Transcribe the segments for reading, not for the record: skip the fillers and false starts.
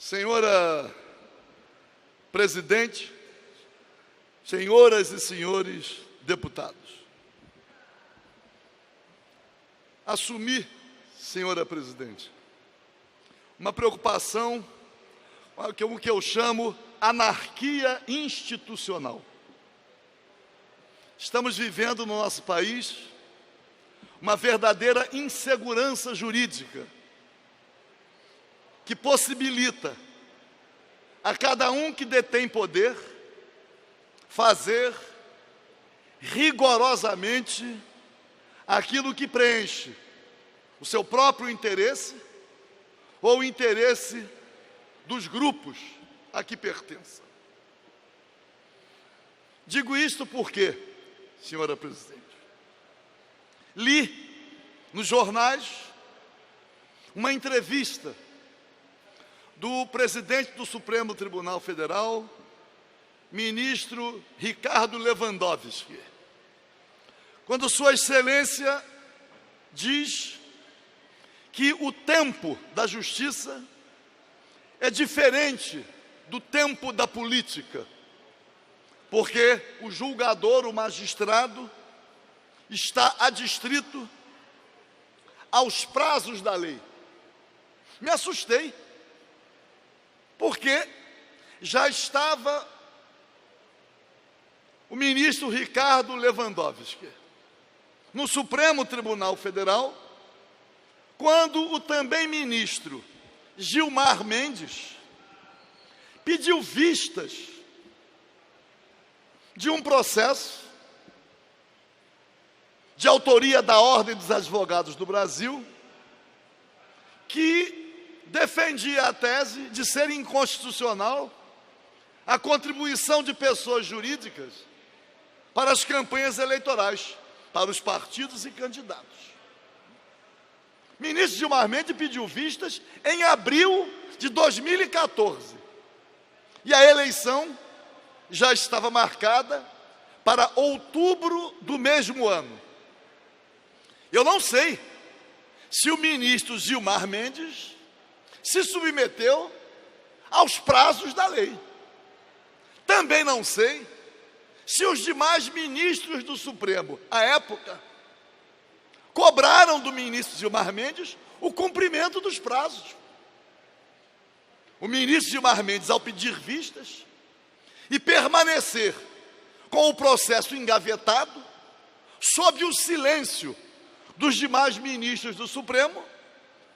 Senhora Presidente, senhoras e senhores deputados, assumi, senhora Presidente, uma preocupação com o que eu chamo anarquia institucional. Estamos vivendo no nosso país uma verdadeira insegurança jurídica que possibilita a cada um que detém poder fazer rigorosamente aquilo que preenche o seu próprio interesse ou o interesse dos grupos a que pertença. Digo isto porque, senhora Presidente, li nos jornais uma entrevista do presidente do Supremo Tribunal Federal, ministro Ricardo Lewandowski, quando Sua Excelência diz que o tempo da justiça é diferente do tempo da política, porque o julgador, o magistrado, está adstrito aos prazos da lei. Me assustei, porque já estava o ministro Ricardo Lewandowski no Supremo Tribunal Federal, quando o também ministro Gilmar Mendes pediu vistas de um processo de autoria da Ordem dos Advogados do Brasil, que defendia a tese de ser inconstitucional a contribuição de pessoas jurídicas para as campanhas eleitorais, para os partidos e candidatos. O ministro Gilmar Mendes pediu vistas em abril de 2014. E a eleição já estava marcada para outubro do mesmo ano. Eu não sei se o ministro Gilmar Mendes se submeteu aos prazos da lei. Também não sei se os demais ministros do Supremo, à época, cobraram do ministro Gilmar Mendes o cumprimento dos prazos. O ministro Gilmar Mendes, ao pedir vistas e permanecer com o processo engavetado, sob o silêncio dos demais ministros do Supremo,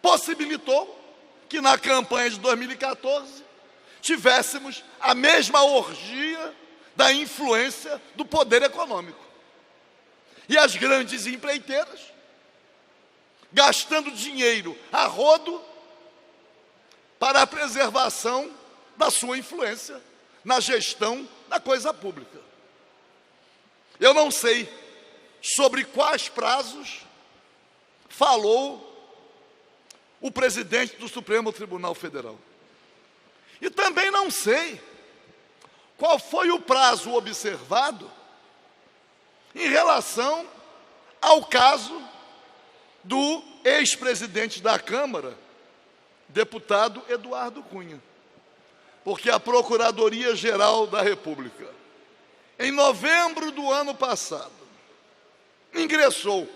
possibilitou que na campanha de 2014 tivéssemos a mesma orgia da influência do poder econômico. E as grandes empreiteiras, gastando dinheiro a rodo para a preservação da sua influência na gestão da coisa pública. Eu não sei sobre quais prazos falou o presidente do Supremo Tribunal Federal. E também não sei qual foi o prazo observado em relação ao caso do ex-presidente da Câmara, deputado Eduardo Cunha. Porque a Procuradoria-Geral da República, em novembro do ano passado, ingressou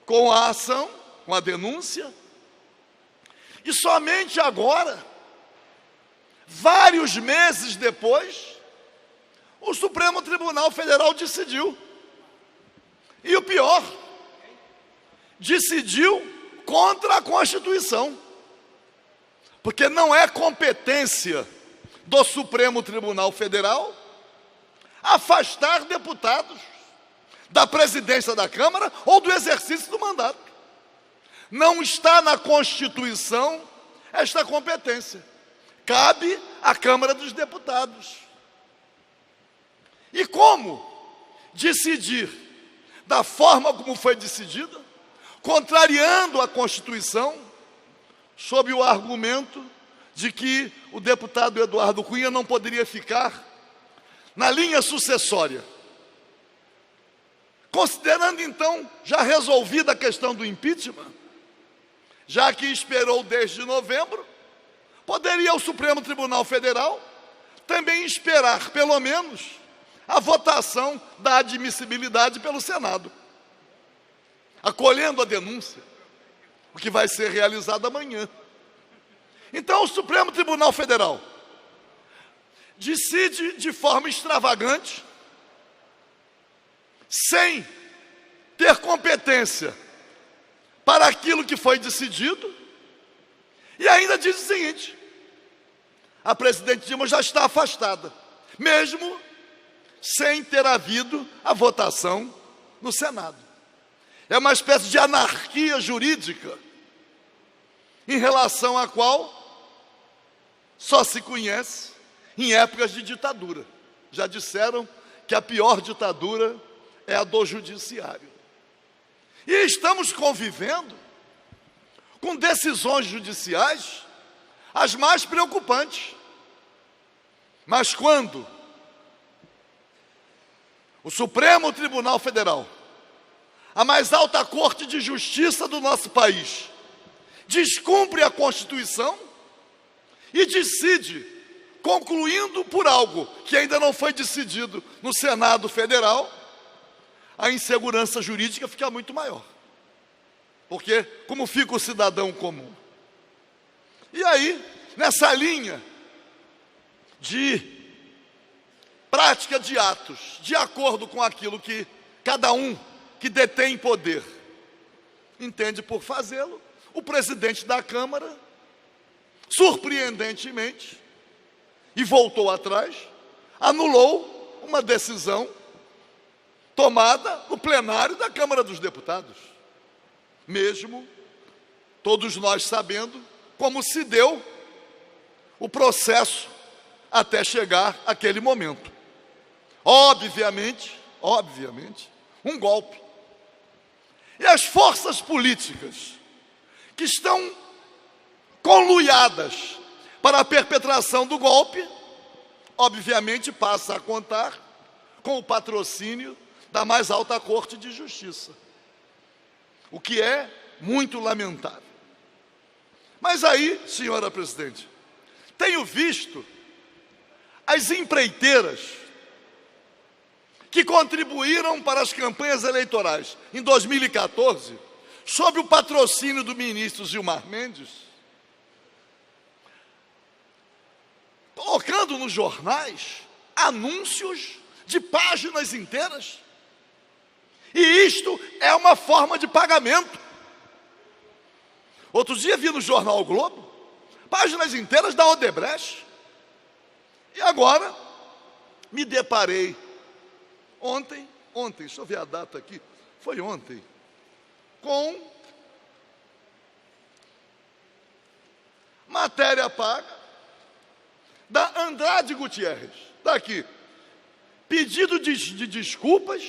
com a ação, com a denúncia, e somente agora, vários meses depois, o Supremo Tribunal Federal decidiu. E o pior, decidiu contra a Constituição. Porque não é competência do Supremo Tribunal Federal afastar deputados da presidência da Câmara ou do exercício do mandato. Não está na Constituição esta competência. Cabe à Câmara dos Deputados. E como decidir da forma como foi decidida, contrariando a Constituição, sob o argumento de que o deputado Eduardo Cunha não poderia ficar na linha sucessória. Considerando então já resolvida a questão do impeachment, já que esperou desde novembro, poderia o Supremo Tribunal Federal também esperar, pelo menos, a votação da admissibilidade pelo Senado, acolhendo a denúncia, o que vai ser realizado amanhã. Então, o Supremo Tribunal Federal decide de forma extravagante, sem ter competência para aquilo que foi decidido, e ainda diz o seguinte: a presidente Dilma já está afastada, mesmo sem ter havido a votação no Senado. É uma espécie de anarquia jurídica, em relação à qual só se conhece em épocas de ditadura. Já disseram que a pior ditadura é a do judiciário. E estamos convivendo com decisões judiciais as mais preocupantes. Mas quando o Supremo Tribunal Federal, a mais alta corte de justiça do nosso país, descumpre a Constituição e decide, concluindo por algo que ainda não foi decidido no Senado Federal, a insegurança jurídica fica muito maior. Porque como fica o cidadão comum? E aí, nessa linha de prática de atos, de acordo com aquilo que cada um que detém poder entende por fazê-lo, o presidente da Câmara, surpreendentemente, e voltou atrás, anulou uma decisão tomada no plenário da Câmara dos Deputados. Mesmo todos nós sabendo como se deu o processo até chegar aquele momento. Obviamente, um golpe. E as forças políticas que estão conluiadas para a perpetração do golpe, obviamente passa a contar com o patrocínio da mais alta Corte de Justiça, o que é muito lamentável. Mas aí, senhora presidente, tenho visto as empreiteiras que contribuíram para as campanhas eleitorais em 2014, sob o patrocínio do ministro Gilmar Mendes, colocando nos jornais anúncios de páginas inteiras. E isto é uma forma de pagamento. Outro dia vi no jornal O Globo páginas inteiras da Odebrecht. E agora me deparei ontem, deixa eu ver a data aqui, foi ontem, com matéria paga da Andrade Gutierrez. Está aqui: pedido de desculpas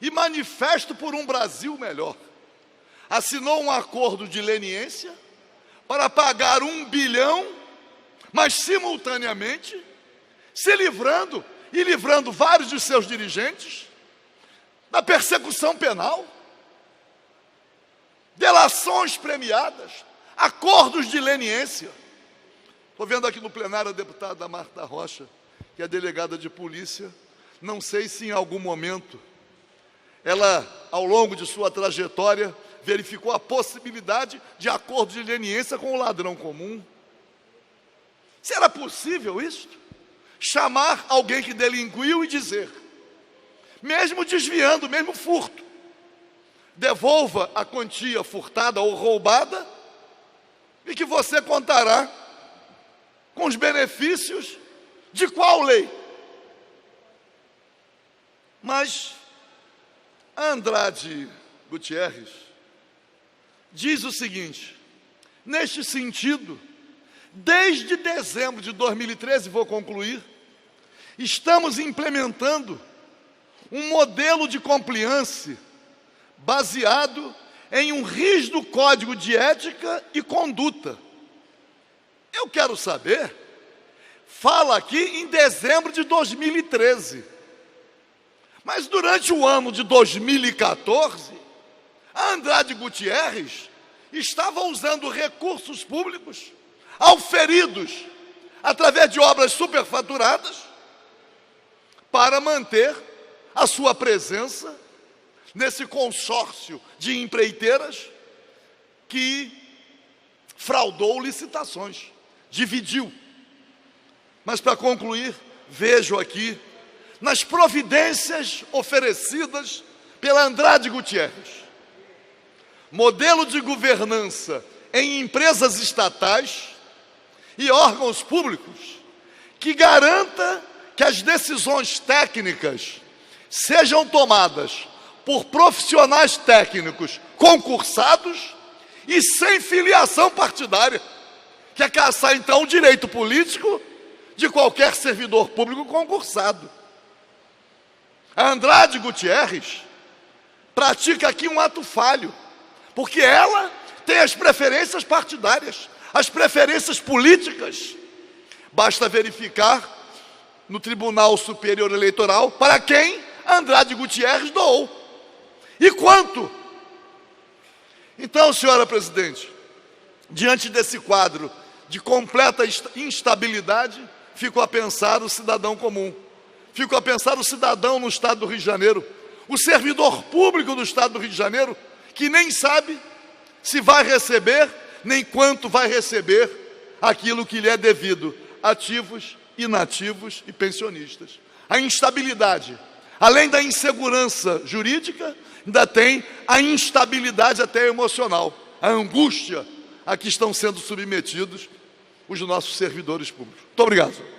e manifesto por um Brasil melhor. Assinou um acordo de leniência para pagar 1 bilhão, mas simultaneamente se livrando e livrando vários de seus dirigentes da persecução penal, delações premiadas, acordos de leniência. Estou vendo aqui no plenário a deputada Marta Rocha, que é delegada de polícia. Não sei se em algum momento ela, ao longo de sua trajetória, verificou a possibilidade de acordo de leniência com o ladrão comum. Será possível isso? Chamar alguém que delinquiu e dizer, mesmo desviando, mesmo furto, devolva a quantia furtada ou roubada e que você contará com os benefícios de qual lei? Mas a Andrade Gutierrez diz o seguinte: neste sentido, desde dezembro de 2013, vou concluir, estamos implementando um modelo de compliance baseado em um rígido código de ética e conduta. Eu quero saber, fala aqui em dezembro de 2013, mas durante o ano de 2014, a Andrade Gutierrez estava usando recursos públicos auferidos através de obras superfaturadas para manter a sua presença nesse consórcio de empreiteiras que fraudou licitações, dividiu. Mas para concluir, vejo aqui nas providências oferecidas pela Andrade Gutierrez, modelo de governança em empresas estatais e órgãos públicos que garanta que as decisões técnicas sejam tomadas por profissionais técnicos concursados e sem filiação partidária, que é caçar então o direito político de qualquer servidor público concursado. A Andrade Gutierrez pratica aqui um ato falho, porque ela tem as preferências partidárias, as preferências políticas. Basta verificar no Tribunal Superior Eleitoral para quem Andrade Gutierrez doou e quanto. Então, senhora presidente, diante desse quadro de completa instabilidade, fico a pensar o cidadão comum, fico a pensar o cidadão no estado do Rio de Janeiro, o servidor público do estado do Rio de Janeiro, que nem sabe se vai receber, nem quanto vai receber aquilo que lhe é devido, ativos, inativos e pensionistas. A instabilidade, além da insegurança jurídica, ainda tem a instabilidade até emocional, a angústia a que estão sendo submetidos os nossos servidores públicos. Muito obrigado.